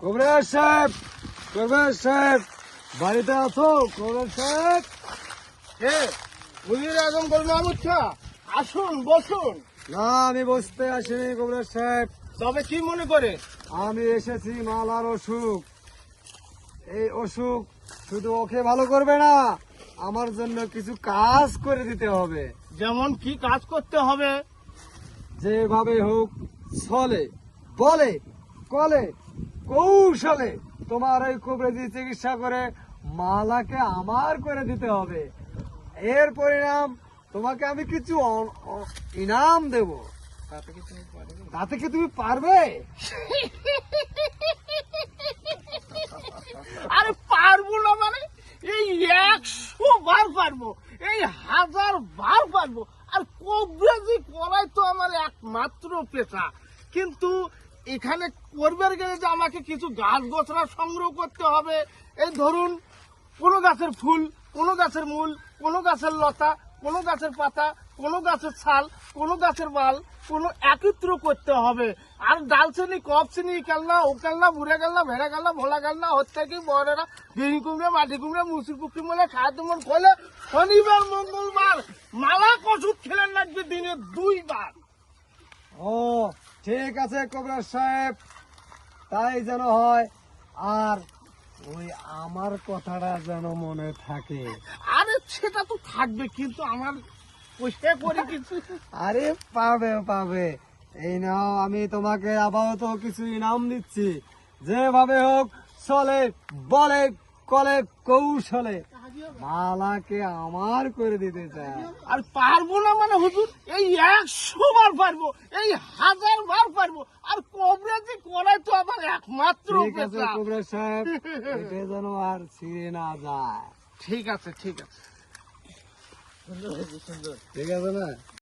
কবিরাজ সাহেব, কবিরাজ সাহেব, বাড়িতে আছো? কবিরাজ সাহেব, হে উজির আজম গোল মাহমুদ শাহ, আসুন বসুন। না আমি বসতে আসিনি কবিরাজ সাহেব, তবে কি মনে করে? আমি এসেছি মালার অসুখ। এই অসুখ শুধু ওকে ভালো করবে না, আমার জন্য কিছু কাজ করে দিতে হবে। যেমন কি কাজ করতে হবে? যেভাবে হোক ছলে বলে কলে কৌশলে তোমার এই কবিরাজি চিকিৎসা করে মালাকে আমার করে দিতে হবে। এর পরিণাম তোমাকে আমি কিছু ইনাম দেব। তাতে কি তুমি পারবে? আরে পারবো না মানে? এই 100 বার পারবো, এই 1000 বার পারবো। আর কবিরাজি করাই তো আমার একমাত্র পেশা। কিন্তু এখানে করবার গেলে যে আমাকে কিছু গাছ গোছরা সংগ্রহ করতে হবে। এই ধরুন, কোনো গাছের ফুল, কোনো গাছের মূল, কোনো গাছের লতা, কোনো গাছের পাতা, কোনো গাছের ছাল, কোনো গাছের বাল, কোনো একত্র করতে হবে। আর ডালচিনি, কপচিনি, কেলনা, ও কেলনা, বুড়ে কেলনা, ভেড়া কেলনা, ভোলা কেলনা, হচ্ছে কি বড়রা বিড়ি কুমড়ে, মাটি কুমড়ে, মুসুর পুকুরি মলে, খাদ্য মন খোলে, শনিবার মঙ্গলবার মালা কষুক খেলেন লাগবে দিনে 2 বার। ও ঠিক আছে কবিরাজ সাহেব, তাই যেন হয়। আর ওই আমার কথাটা যেন মনে থাকে। আরে সেটা তো থাকবে, কিন্তু আমার পয়সা করে কিছু। আরে পাবে পাবে, এই নাও আমি তোমাকে আপাতত কিছু ইনাম দিচ্ছি। যেভাবে হোক চলে বলে কলে কৌশলে মালাকে আমার করে দিতে চাই। আর পারবো না মানে হুজুর, এই 100 বার পারবো, এই 1000 বার পারবো। আর কবিরাজি করাই তো আমার একমাত্র ঠিক আছে পেশা। কবিরাজ সাহেব, এটা যেন আর ছিঁড়ে না যায়। ঠিক আছে, ঠিক আছে। ঠিক আছে না?